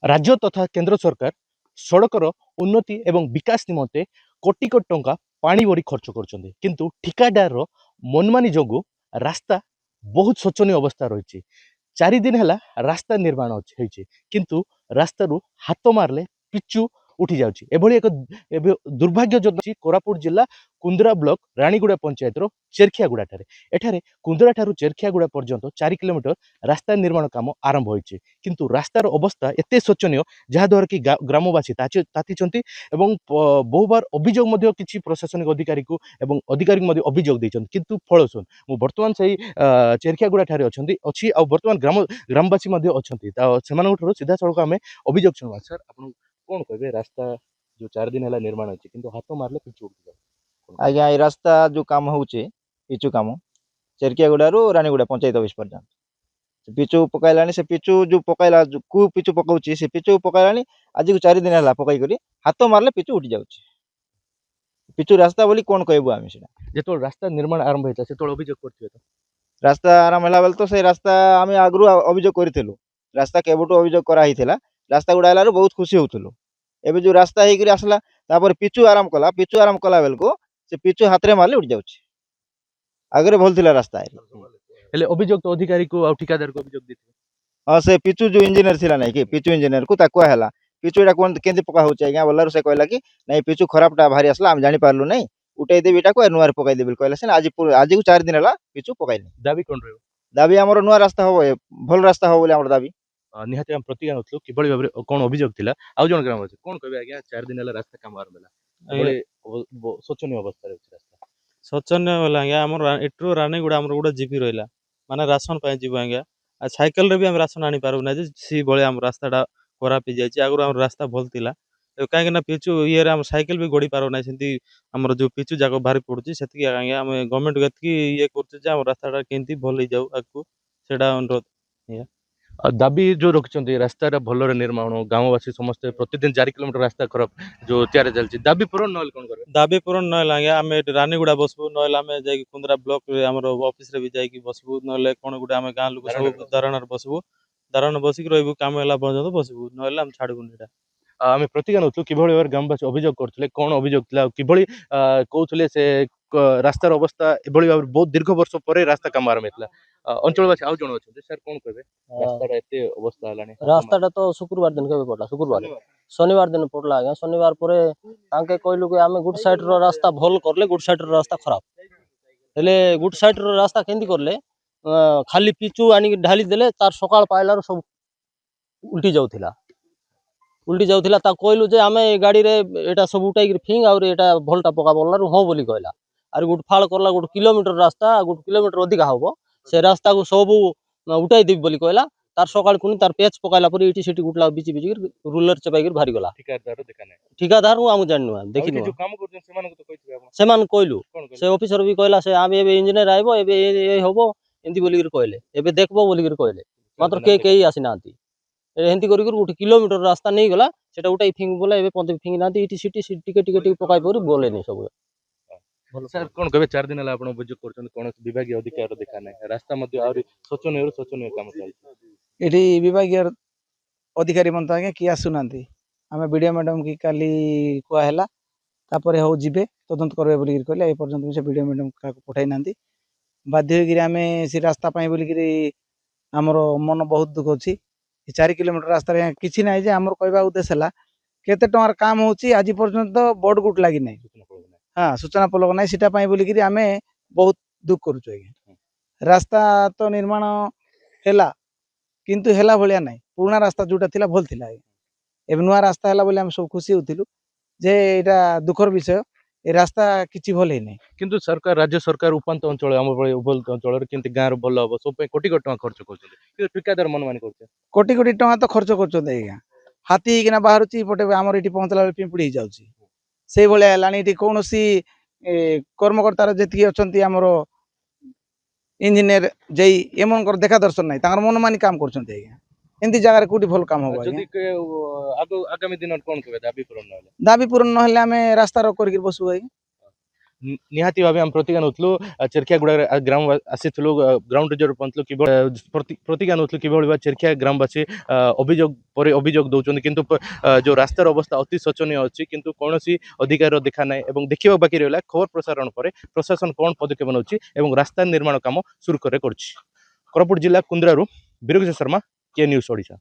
राज्य तथा केंद्र सरकार सड़कर उन्नति एवं विकास निमंते कोटी कोटी टंका पानी भरी खर्च कर किंतु ठिकादार मनमानी जोगु रास्ता बहुत शोचनीय अवस्था रही। 4 दिन है रास्ता निर्माण होइछि किंतु रास्तारू हाथ मारले पिचु उठी जाउछि। एभली एक दुर्भाग्यजनक कोरापुट जिला कुंदरा ब्लॉक रानीगुड़ा पंचायत रो चेरखियागुड़ा ठारे एठारे कुंदरा ठारू चेरखियागुड़ा पर्यंत 4 किलोमीटर रास्ता निर्माण काम आरंभ होइछि किंतु रास्तार अवस्था एते शोचनीय जहाद्वारा कि ग्रामवासी तातिचंती एवं बहुबार अभियोग मध्य किछि प्रशासनिक अधिकारी को एवं अधिकारी मध्य अभियोग दैछंती किंतु फलशून मु वर्तमान सही चेरखियागुड़ा ठारे अछि आ वर्तमान ग्रामवासी मध्य अछंती सेमानकठरो सीधा सड़क आमे अभियोग सुनवा। सर आपण कोन कहबे रास्ता जो 4 दिन है निर्माण होइछि किंतु हाथ मारले पिचु उठी जाउ। आज्ञा ये रास्ता जो काम होचे पिचु काम चेरकियागुड़ा रू रानीगुड़ा पंचायत ऑफिस पर्यंत पिचु पकाइलानी से पिचु जो पकाइला कु पिचु पकाउची से पिचु पकाइलानी आज को 4 दिन है पकाई करी हाथ मारले पिचु उठी जाउची पिचु रास्ता बोली कोन कहबो आमी सेटा जेतो रास्ता निर्माण आरंभ होइता सेतो अभियोग करथियो तो रास्ता आराम होला बेल तो से रास्ता आमी आगरु अभियोग करिथिलु रास्ता केबोटो अभियोग करा हिथिला रास्ता गुडाइलारू बहुत खुशी होउथलु एबे जो रास्ता हे करी आसला तापर पिचु आराम कला बेल को से पिचु हाथ रे मारले उठ जाउची आगरे भल थिला रास्ता हेले अभियोग तो अधिकारी को आ ठिकादार को अभियोग दिथियो। हाँ से पिचु जो इंजीनियर थिला नै कि पिचु इंजीनियर को ताको हैला पिचु एटा कोन केंति पका होची आज्ञा बोलारू से कहला कि नै पिचु खराबटा भारी आसला हम जानि पारलु नै उठाई देबी एटा को नुआर पकाई देबी कहला से आज को 4 दिन हला पिचु पकाइनी दाबी कोन रहबो दाबी हमर नुआ रास्ता हो भल रास्ता हो बोले हमर दाबी निहाती हम प्रतिज्ञा नथलु किबळी भाबरे कोन अभियोग थिला आउ जण ग्रामवासी कोन कहबे आज्ञा 4 दिन हला रास्ता काम आरंभ होला बोले शोचनीय अवस्था रे रास्ता शोचनीय होला आज्ञा हमर एट्रो रानीगुड़ा हमर गुड़ा जीपी रहला माने राशन पाए जीव आज्ञा आ साइकिल रे भी हम राशन आनी पारु ना जे सी बळे हम रास्ताटा खराब पि जायछि आगु हम रास्ता भल थिला काहे ना पिचु ये रे हम साइकिल भी गडी पारो ना सेंती हमर जो पिचु जाको भारी पडुछि सेति आज्ञा हम गवर्नमेंट गतकी ये करछु जे हम रास्ताटा केंती भल हो जाऊ आगु सेडा अनुरोध दाबी जो रखिंट रास्तार भल निर्माण गाँववासी समस्त प्रतिदिन 4 किलोमीटर रास्ता खराब जो तैयार चलती दाबी पूरण ना कौन कर दाबी पूरण ना आज्ञा आम रानीगुड़ा बसबू ना आम जा कुंदरा ब्लॉक ऑफिस रे भी जाइए बसबू ना कौन गुटे आम गाँ लोक सब धारणा बसबू धारणा बसिक रही काम है पर्यटन बसबू ना आम छाड़बूनी आम प्रतिज्ञा नौलु कि ग्रामवासी अभियोग करते कौन अभियोग कि कहते से रास्तार अवस्था एभली भाव बहुत दीर्घ वर्ष पर रास्ता काम आरंभ होता अंचलवासी आउ जन अच्छा सर कौन कहे रास्ता एत अवस्था रास्ता तो शुक्रवार दिन के पड़ा शुक्रवार शनिवार दिन पड़ला आज्ञा शनिवार पर कहलु कि आम गुड साइड रो रास्ता भल करले गुड साइड रो रास्ता खराब हेले गुड साइड रो रास्ता केंदी करले खाली पिचु आनी ढाली देले तार सकाळ पाइलार सब उल्टी जाउथिला ता कहलु जे आमे गाड़ी रे एटा सब उठाई फिंग और एटा भलटा पका बोलला हो बोली कहला आर गुड फाळ करला गुड किलोमीटर रास्ता गुड किलोमीटर अधिक हबो से रास्ता को सब उठाई देबी बोली कहला तार सकाळ कुनी तार पेच पकाइला पर इटी सिटी गुटला बिची बिची रूलर चपाई भारी गला ठिकादार हम जाननु देखिनु जो काम करछन सेमान को तो कहिथिबे आपण सेमान कहलु से ऑफिसर भी कहला से आमे एबे इंजीनियर आइबो एबे ए होबो एंती बोली कहले एबे देखबो बोली कहले मात्र के आसी नांती एंती करी गोटे किलोमीटर रास्ता नहीं गला सेटा उठाई फिंग बोला एबे पंत फिंग नांती इटी सिटी टिके पकाई पर बोले नहीं सब सर कौन कहे 4 दिन आप अभियोग कर कौन विभाग अधिकार देखा ना रास्ता शोचनीय काम चलती विभाग अधिकारी मन तो आज्ञा किए आसुना आम वीडियो मैडम की काली कहला तापर हो जीवे तदंत करबे बोली कहले ए पर्यंत से वीडियो मैडम का पठाई ना बाध्य होकर आम से रास्ता बोलिकी आमर मन बहुत दुख अच्छी 4 किलोमीटर रास्ता किसी ना आमर कहवा उद्देश्य है केते टंकार काम होची आज पर्यंत बोर्ड गुट लगी ना हाँ सूचना फलक ना सीटा बोलिकी आम बहुत दुख करुचु आज्ञा रास्ता तो निर्माण है किंतु हेला भलिया ना पुराना रास्ता जोटा थिला भल थिला एबे नुआ रास्ता है बोले हम सब खुशी होतिलु जे एटा दुखर विषय ए रास्ता किछि भल है नै किंतु सरकार राज्य सरकार उपांत अंचल हम उभल अंचल केंति गाँ रो भल हम सब कोटी कोटी टका खर्च करछन कि ठेकेदार मन माने करछन कोटी कोटी टका तो खर्च करछन आज्ञा हाथी किना बाहरुची पटे हमर एटी पहुंचला पिंपुड़ी ही जाउची से भले लानी एटी कोनोसी कर्मकर्ता जेति अछंती हमर इंजीनियर जई एमन कर देखा दर्शन नै तांगर मन मानी काम करछन आज्ञा एंती जगह रे कोटी भल काम होबा जदी आगामी दिन कोन कहबे दाबी पूर्ण न हेले आमे रास्ता रो करके बसु आज्ञा ନିହାତି ଭାବେ ଆମେ ପ୍ରତିଜ୍ଞା ନେଉଥିଲୁ ଚେରଖିଆଗୁଡ଼ା ଗ୍ରାମ ଆସିଥିଲୁ ଗ୍ରାଉଣ୍ଡ ରିଜର୍ଭ ପହଞ୍ଚିଲୁ କିଭଳି ପ୍ରତିଜ୍ଞା ନେଉଥିଲୁ କିଭଳି ବା ଚେରଖିଆ ଗ୍ରାମବାସୀ ଅଭିଯୋଗ ପରେ ଅଭିଯୋଗ ଦେଉଛନ୍ତି କିନ୍ତୁ ଯେଉଁ ରାସ୍ତାର ଅବସ୍ଥା ଅତି ଶୋଚନୀୟ ଅଛି କିନ୍ତୁ କୌଣସି ଅଧିକାରର ଦେଖା ନାହିଁ ଏବଂ ଦେଖିବାକୁ ବାକି ରହିଲା ଖବର ପ୍ରସାରଣ ପରେ ପ୍ରଶାସନ କ'ଣ ପଦକ୍ଷେପ ନେଉଛି ଏବଂ ରାସ୍ତା ନିର୍ମାଣ କାମ ସୁରୁଖୁରୁରେ କରୁଛି। କୋରାପୁଟ ଜିଲ୍ଲା କୁନ୍ଦ୍ରାରୁ ବୀରକିଶୋର ଶର୍ମା, କେ ନ୍ୟୁଜ୍ ଓଡ଼ିଶା।